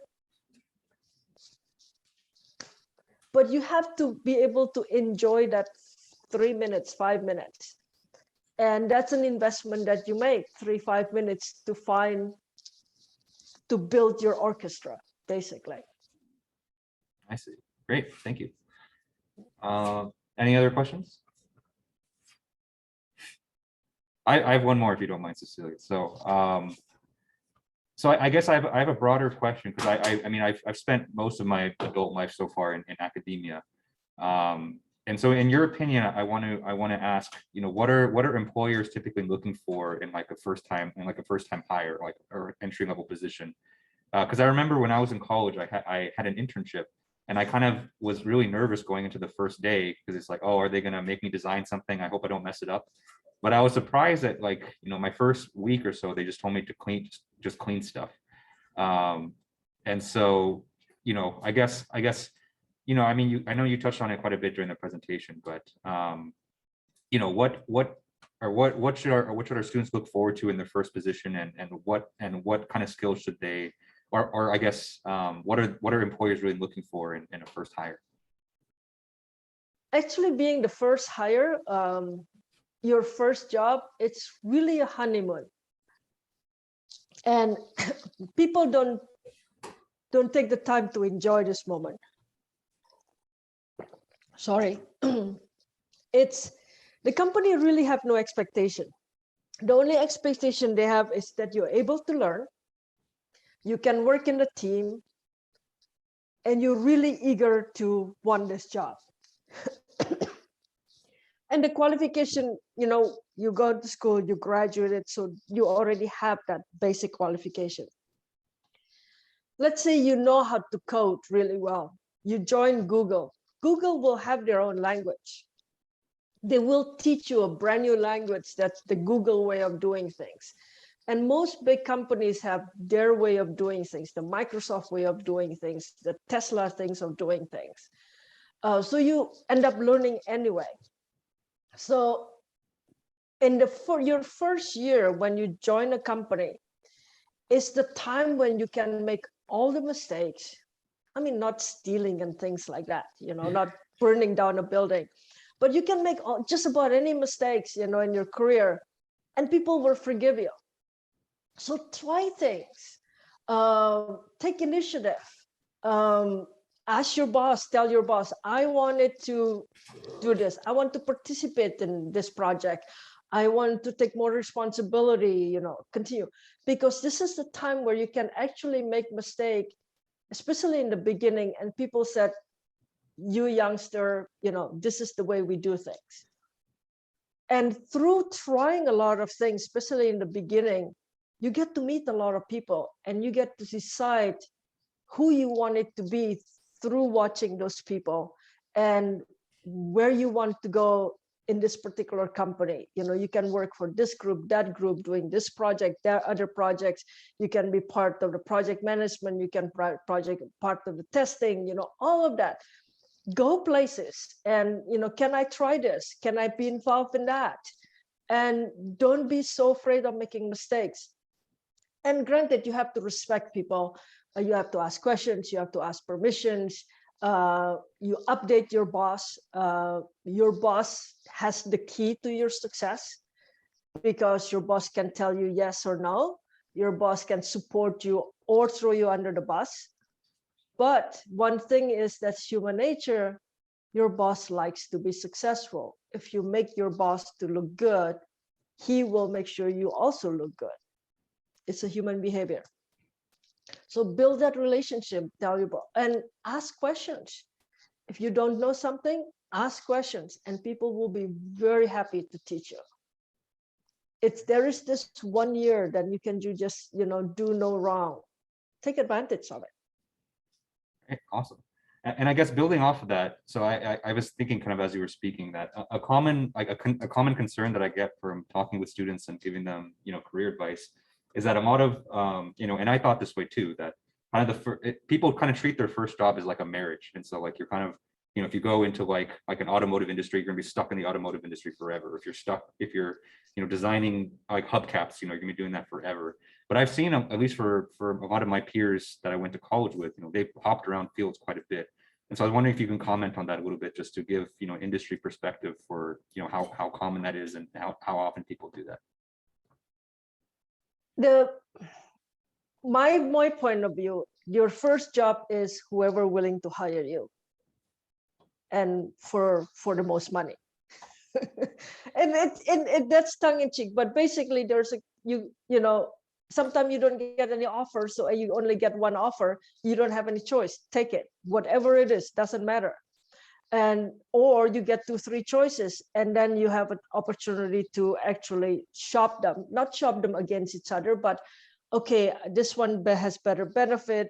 But you have to be able to enjoy that 3 minutes, 5 minutes. And that's an investment that you make, 3-5 minutes to build your orchestra, basically. I see. Great. Thank you. Any other questions? I have one more, if you don't mind, Cecilia. So, I guess I have a broader question, because I've spent most of my adult life so far in academia. And so in your opinion, I want to ask, what are employers typically looking for in like a first time hire, like, or entry level position? Because I remember when I was in college, I had an internship, and I kind of was really nervous going into the first day, because it's like, oh, are they going to make me design something? I hope I don't mess it up. But I was surprised that, like, my first week or so, they just told me to clean stuff. And so, I guess, I know you touched on it quite a bit during the presentation, but, what or what should our students look forward to in their first position, and what kind of skills should they, or I guess what are employers really looking for in a first hire? Actually, being the first hire, your first job, it's really a honeymoon, and people don't take the time to enjoy this moment. Sorry. It's the company really have no expectation. The only expectation they have is that you're able to learn, you can work in the team, and you're really eager to want this job. And the qualification, you go to school, you graduated, so you already have that basic qualification. Let's say you know how to code really well. You join Google. Google will have their own language. They will teach you a brand new language that's the Google way of doing things. And most big companies have their way of doing things, the Microsoft way of doing things, the Tesla things of doing things. So you end up learning anyway. So for your first year, when you join a company, is the time when you can make all the mistakes. I mean, not stealing and things like that, not burning down a building, but you can make just about any mistakes, in your career, and people will forgive you. So try things, take initiative, ask your boss, tell your boss, I wanted to do this. I want to participate in this project. I want to take more responsibility, continue, because this is the time where you can actually make mistake, especially in the beginning. And people said, you youngster, this is the way we do things. And through trying a lot of things, especially in the beginning, you get to meet a lot of people, and you get to decide who you want it to be through watching those people and where you want to go in this particular company. You can work for this group, that group, doing this project, there are other projects. You can be part of the project management, you can part of the testing, all of that. Go places and, can I try this? Can I be involved in that? And don't be so afraid of making mistakes. And granted, you have to respect people. You have to ask questions, you have to ask permissions. You update your boss. Your boss has the key to your success, because your boss can tell you yes or no. Your boss can support you or throw you under the bus. But one thing is, that's human nature. Your boss likes to be successful. If you make your boss to look good, he will make sure you also look good. It's a human behavior. So build that relationship, valuable, and ask questions. If you don't know something, ask questions, and people will be very happy to teach you. There is this 1 year that you can just, do no wrong. Take advantage of it. Okay, awesome. And I guess building off of that, so I was thinking kind of as you were speaking that a common concern that I get from talking with students and giving them, career advice is that a lot of, and I thought this way too, that kind of people kind of treat their first job as like a marriage. And so like, you're kind of, if you go into like an automotive industry, you're gonna be stuck in the automotive industry forever. If you're designing like hubcaps, you're gonna be doing that forever. But I've seen, at least for a lot of my peers that I went to college with, they've hopped around fields quite a bit. And so I was wondering if you can comment on that a little bit, just to give, industry perspective for, how common that is and how often people do that. My point of view, your first job is whoever willing to hire you, and for the most money. and that's tongue in cheek, but basically there's sometimes you don't get any offers, so you only get one offer. You don't have any choice. Take it, whatever it is, doesn't matter. Or you get 2-3 choices, and then you have an opportunity to actually not shop them against each other, but okay, this one has better benefit,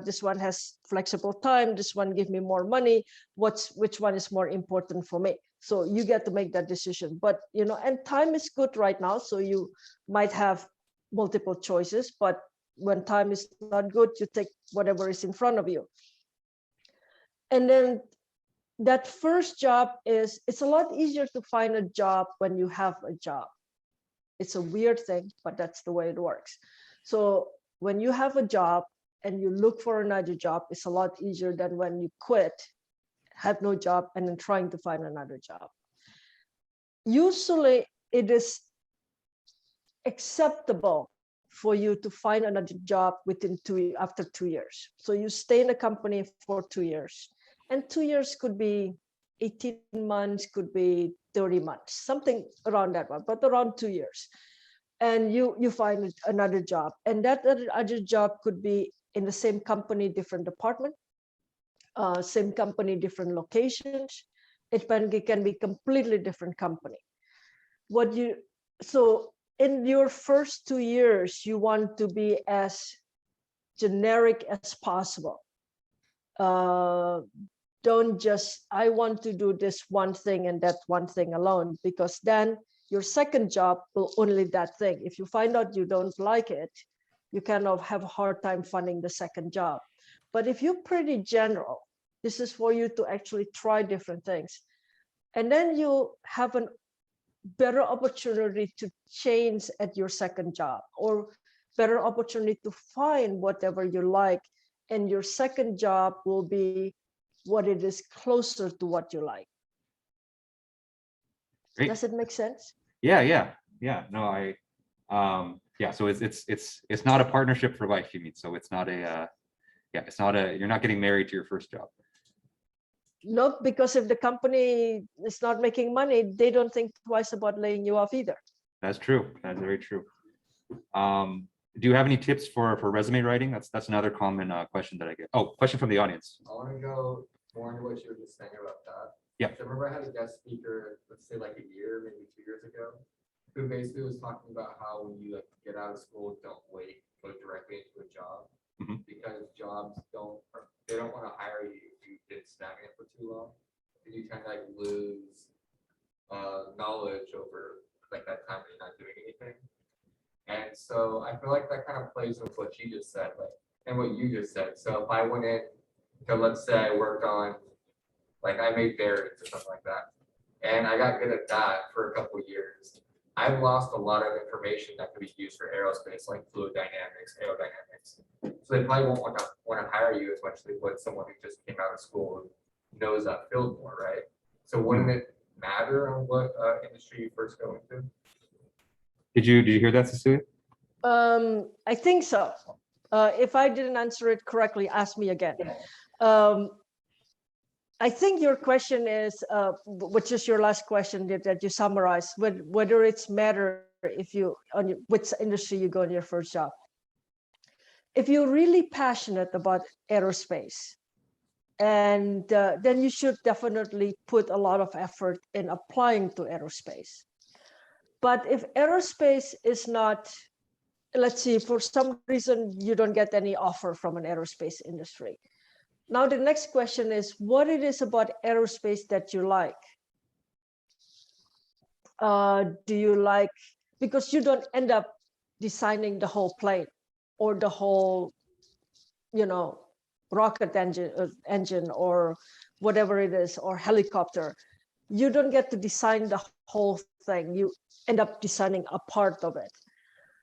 this one has flexible time, this one give me more money, which one is more important for me? So you get to make that decision. But and time is good right now, so you might have multiple choices, but when time is not good, you take whatever is in front of you. And then that first job it's a lot easier to find a job when you have a job. It's a weird thing, but that's the way it works. So when you have a job and you look for another job, it's a lot easier than when you quit, have no job, and then trying to find another job. Usually it is acceptable for you to find another job after 2 years. So you stay in a company for 2 years, and 2 years could be 18 months, could be 30 months, something around that one, but around 2 years. And you find another job, and that other job could be in the same company, different department, same company, different locations. It can be completely different company. So in your first 2 years, you want to be as generic as possible. Don't just, I want to do this one thing and that one thing alone, because then your second job will only that thing. If you find out you don't like it, you kind of have a hard time finding the second job. But if you're pretty general, this is for you to actually try different things. And then you have a better opportunity to change at your second job, or better opportunity to find whatever you like. And your second job will be what it is closer to what you like. Great. Does it make sense? Yeah. No, yeah. So it's not a partnership for life, you mean? So it's not you're not getting married to your first job. No, because if the company is not making money, they don't think twice about laying you off either. That's true. That's very true. Do you have any tips for resume writing? That's another common question that I get. Oh, question from the audience. I want to go more into what you were just saying about that. Yeah. So I remember I had a guest speaker, let's say like a year, maybe 2 years ago, who basically was talking about how when you like get out of school, don't wait, go directly into a job, because jobs don't want to hire you if you've been stagnant for too long, and you kind of like lose knowledge over like that time that you're not doing anything. And so I feel like that kind of plays with what you just said, like, and what you just said. So if I went in, so let's say I worked on, like I made bearings or something like that, and I got good at that for a couple of years, I've lost a lot of information that could be used for aerospace, like fluid dynamics, aerodynamics. So they probably won't want to hire you as much as they would someone who just came out of school and knows that field more, right? So wouldn't it matter on what industry you first go into? Did you hear that, Cecilia? I think so. If I didn't answer it correctly, ask me again. I think your question is, which is your last question that you summarized, whether it's matter if you which industry you go in your first job. If you're really passionate about aerospace, and then you should definitely put a lot of effort in applying to aerospace. But if aerospace is not, let's see, for some reason you don't get any offer from an aerospace industry. Now the next question is what it is about aerospace that you like. Do you like, because you don't end up designing the whole plane or the whole, rocket engine or whatever it is, or helicopter. You don't get to design the whole thing. You end up designing a part of it.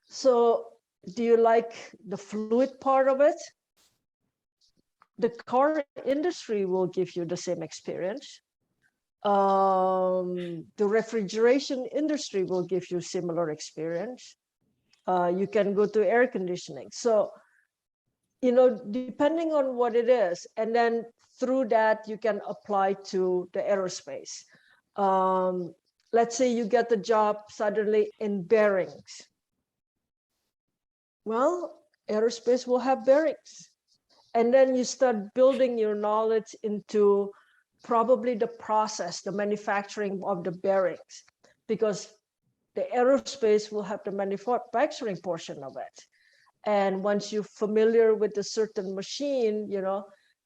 So do you like the fluid part of it? The car industry will give you the same experience. The refrigeration industry will give you similar experience. You can go to air conditioning. So, depending on what it is, and then through that, you can apply to the aerospace. Let's say you get the job suddenly in bearings. Well, aerospace will have bearings. And then you start building your knowledge into probably the process, the manufacturing of the bearings, because the aerospace will have the manufacturing portion of it. And once you're familiar with a certain machine,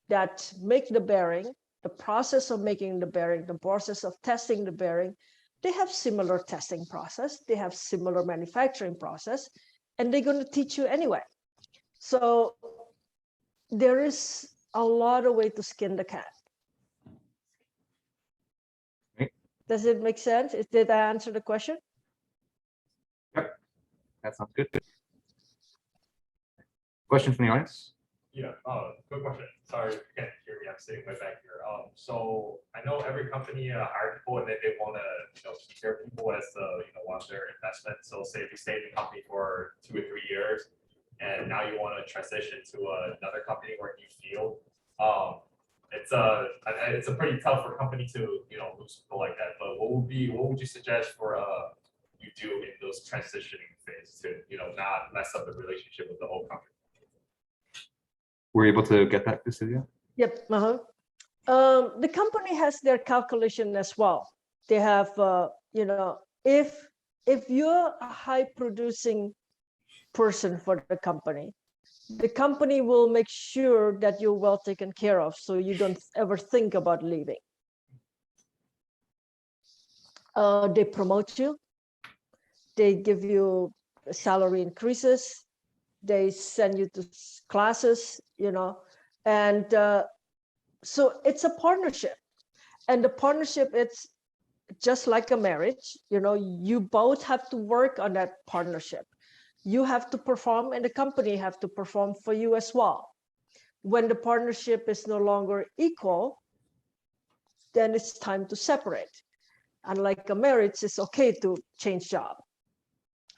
that make the bearing, the process of making the bearing, the process of testing the bearing, they have similar testing process, they have similar manufacturing process, and they're going to teach you anyway. So there is a lot of way to skin the cat. Does it make sense? Did I answer the question? That sounds good. Question from the audience? Yeah, good question. Sorry if you can't hear me. I'm sitting way back here. So I know every company hire people and they want to, keep their people as one of their investments. So say if you stay in the company for 2 or 3 years, and now you want to transition to another company or a new field, it's a pretty tough for a company to lose people like that. But what would you suggest for you do in those transitioning phases to not mess up the relationship with the whole company? Were you able to get that, Cecilia? Yep. The company has their calculation as well. They have, if you're a high producing person for the company will make sure that you're well taken care of, so you don't ever think about leaving. They promote you. They give you salary increases. They send you to classes, and so it's a partnership. And the partnership, it's just like a marriage. You both have to work on that partnership. You have to perform, and the company have to perform for you as well. When the partnership is no longer equal, then it's time to separate. Unlike a marriage, it's okay to change job.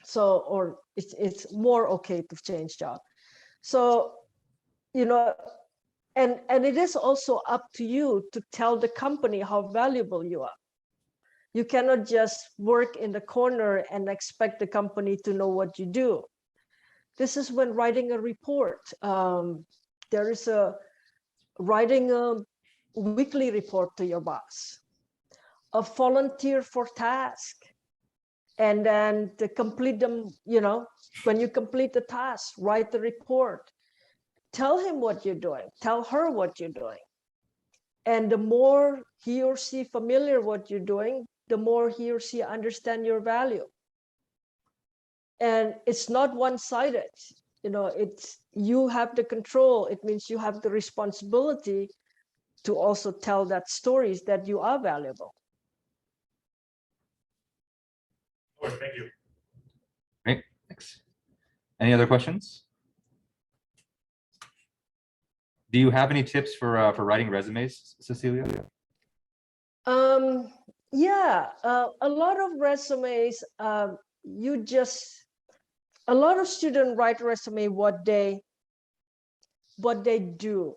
So, or it's more okay to change job. So, and it is also up to you to tell the company how valuable you are. You cannot just work in the corner and expect the company to know what you do. This is when writing a report. There is writing a weekly report to your boss, a volunteer for task, and then to complete them, when you complete the task, write the report. Tell him what you're doing. Tell her what you're doing. And the more he or she familiar what you're doing, the more he or she understand your value. And it's not one-sided. It's you have the control. It means you have the responsibility to also tell that stories that you are valuable. Thank you. Great, thanks. Any other questions? Do you have any tips for writing resumes, Cecilia? Yeah, a lot of resumes, a lot of students write resume what they do,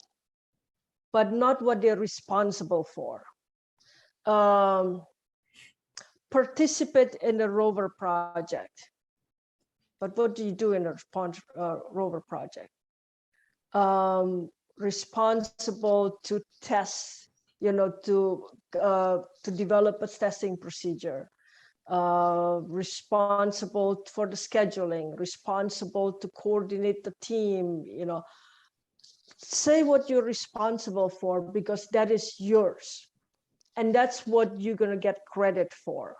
but not what they're responsible for. Participate in the rover project. But what do you do in a rover project? Responsible to test, to develop a testing procedure. Responsible for the scheduling, responsible to coordinate the team, say what you're responsible for, because that is yours. And that's what you're going to get credit for.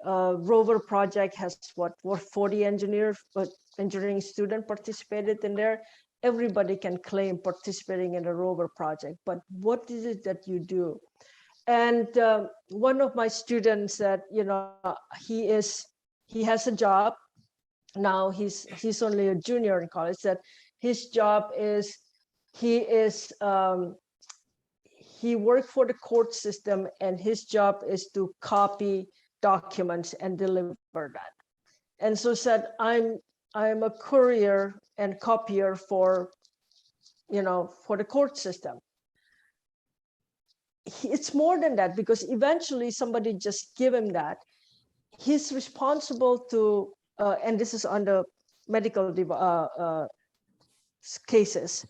Rover project has what 40 engineering students participated in there. Everybody can claim participating in a rover project, but what is it that you do? And one of my students said, he has a job now. He's only a junior in college. That his job is he worked for the court system, and his job is to copy documents and deliver that. And so said, I'm a courier and copier for the court system. It's more than that, because eventually somebody just give him that. He's responsible to, and this is on the medical cases,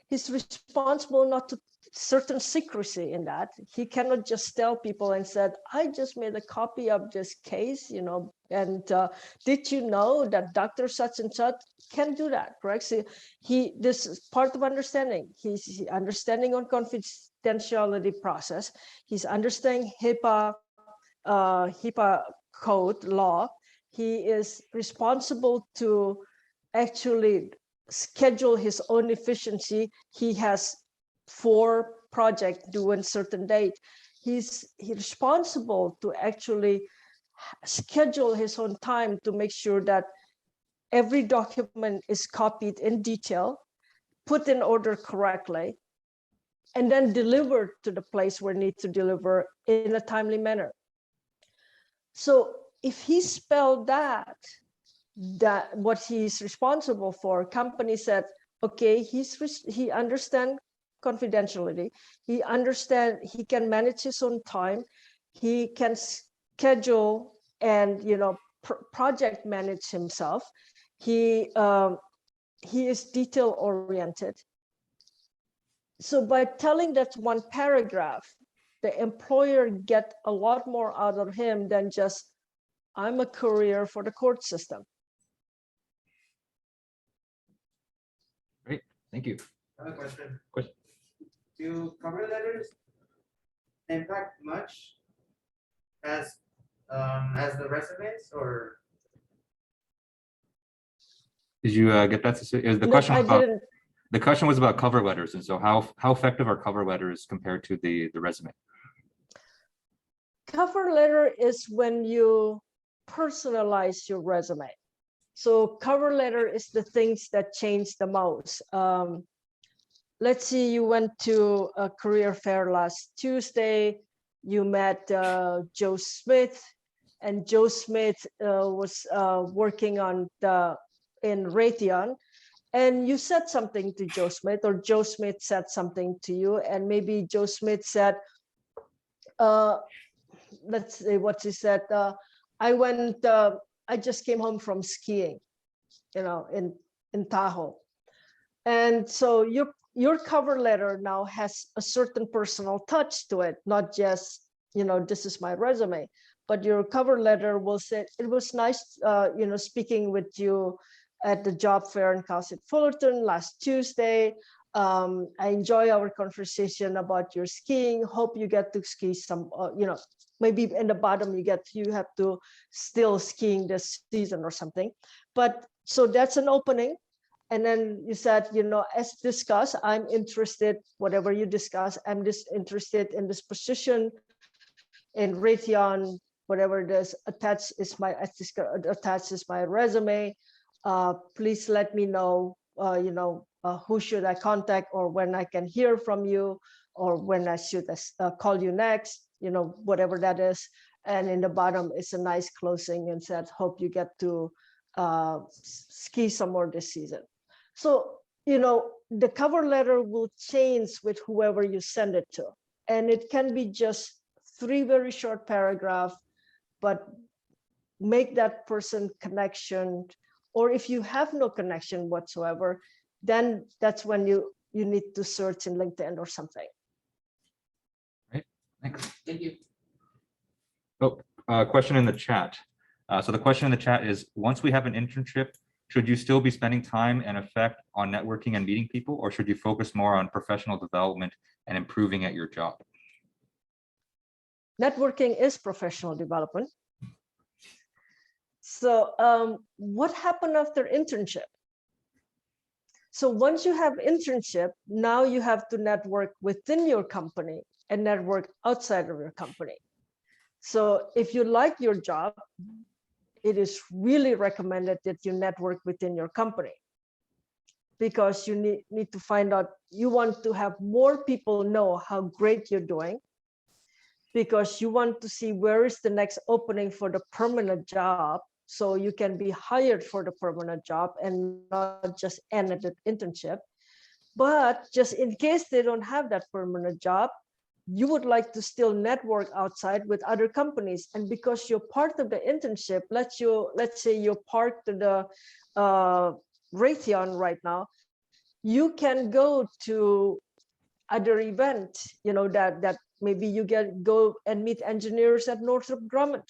he's responsible not to certain secrecy in that. He cannot just tell people and said, I just made a copy of this case, and did you know that Dr. such and such can do that, correct? So this is part of understanding. He's understanding on confidentiality process. He's understanding HIPAA code law. He is responsible to actually schedule his own efficiency. He has 4 projects due on certain date. he's responsible to actually schedule his own time to make sure that every document is copied in detail, put in order correctly, and then delivered to the place where it needs to deliver in a timely manner. So if he spelled that what he's responsible for, company said, okay, he understands confidentiality, he can manage his own time, he can schedule and project manage himself, he is detail oriented. So by telling that one paragraph, the employer get a lot more out of him than just, I'm a courier for the court system. Great, thank you. I have a question. Question. Do cover letters impact much as the resumes, or? Did you get that? Cecilia? The No, question I was about, didn't. the question was about cover letters, and so how effective are cover letters compared to the resume? Cover letter is when you personalize your resume. So cover letter is the things that change the most. Let's see, you went to a career fair last Tuesday, you met Joe Smith, and Joe Smith was working on in Raytheon, and you said something to Joe Smith, or Joe Smith said something to you, and maybe Joe Smith said, let's say what she said, I just came home from skiing, in Tahoe. And so your cover letter now has a certain personal touch to it, not just, this is my resume, but your cover letter will say, it was nice, speaking with you at the job fair in Fullerton last Tuesday. I enjoy our conversation about your skiing. Hope you get to ski some, maybe in the bottom you have to still skiing this season or something. But so that's an opening. And then you said, as discussed, I'm interested, whatever you discuss, I'm just interested in this position in Raytheon, whatever it is, attached is my resume. Please let me know, who should I contact, or when I can hear from you, or when I should call you next, whatever that is. And in the bottom is a nice closing and said, hope you get to ski some more this season. So, the cover letter will change with whoever you send it to. And it can be just 3 very short paragraphs, but make that person connection. Or if you have no connection whatsoever, then that's when you need to search in LinkedIn or something. Right, thanks. Thank you. Oh, question in the chat. So the question in the chat is, once we have an internship, should you still be spending time and effect on networking and meeting people, or should you focus more on professional development and improving at your job? Networking is professional development. So what happened after internship? So once you have internship, now you have to network within your company and network outside of your company. So if you like your job, it is really recommended that you network within your company, because you need to find out, you want to have more people know how great you're doing, because you want to see where is the next opening for the permanent job, so you can be hired for the permanent job and not just end at the internship. But just in case they don't have that permanent job, you would like to still network outside with other companies. And because you're part of the internship, let's say you're part of the Raytheon right now, you can go to other events, that maybe you go and meet engineers at Northrop Grumman.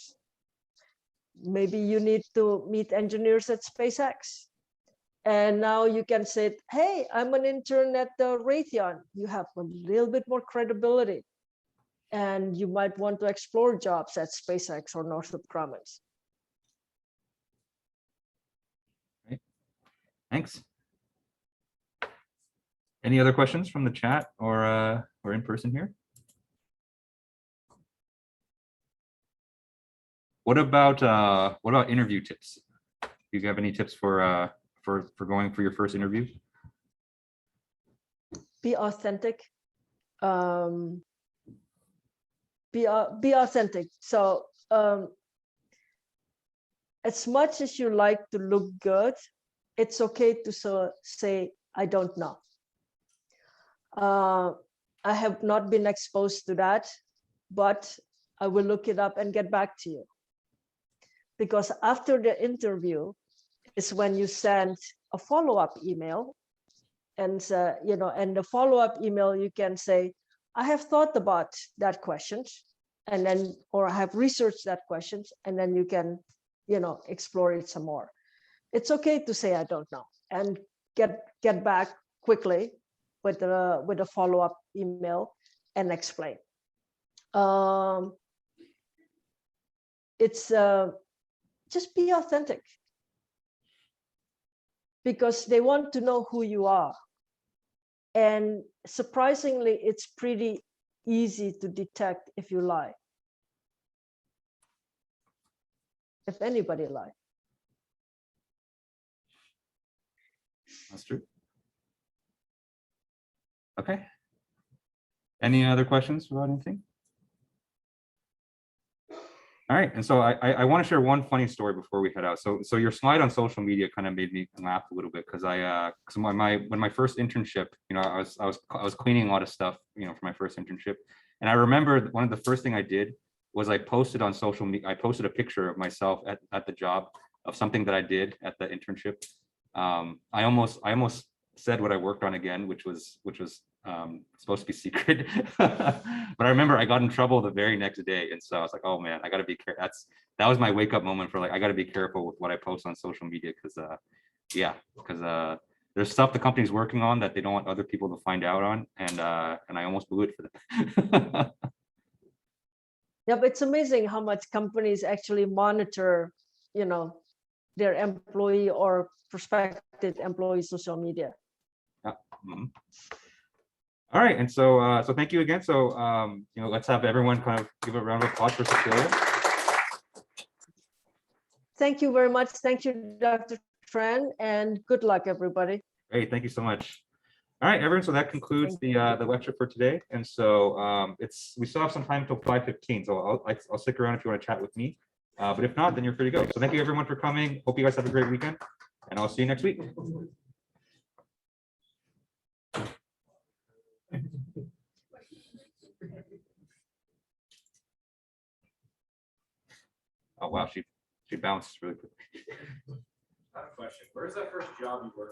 Maybe you need to meet engineers at SpaceX. And now you can say, hey, I'm an intern at the Raytheon. You have a little bit more credibility. And you might want to explore jobs at SpaceX or Northrop Grumman. Right. Thanks. Any other questions from the chat or in person here? What about interview tips? Do you have any tips for going for your first interview? Be authentic. Be authentic. So as much as you like to look good, it's okay to say, I don't know. I have not been exposed to that, but I will look it up and get back to you. Because after the interview is when you send a follow-up email, and and the follow-up email you can say, I have thought about that question, and then, or I have researched that question, and then you can, explore it some more. It's okay to say I don't know and get back quickly with a follow-up email and explain. It's just be authentic, because they want to know who you are. And surprisingly, it's pretty easy to detect if you lie. If anybody lies. That's true. Okay. Any other questions about anything? All right, and so I want to share one funny story before we head out. So your slide on social media kind of made me laugh a little bit, because when my first internship, I was cleaning a lot of stuff, for my first internship, and I remember one of the first thing I did was I posted on social media. I posted a picture of myself at the job of something that I did at the internship. I almost said what I worked on again, which was supposed to be secret. But I remember I got in trouble the very next day, and so I was like, oh man, I got to be careful. That was my wake up moment for, like, I got to be careful with what I post on social media, because there's stuff the company's working on that they don't want other people to find out on, and I almost blew it for them. Yeah, but it's amazing how much companies actually monitor, their employee or prospective employee social media. Yeah. Mm-hmm. All right, and so thank you again. So let's have everyone kind of give a round of applause for Cecilia. Thank you very much. Thank you, Dr. Tran, and good luck, everybody. Great, thank you so much. All right, everyone. So that concludes the lecture for today, and so we still have some time till 5:15. So I'll stick around if you want to chat with me, but if not, then you're free to go. So thank you everyone for coming. Hope you guys have a great weekend, and I'll see you next week. Oh wow, she bounced really quick. I have a question. Where's that first job you worked?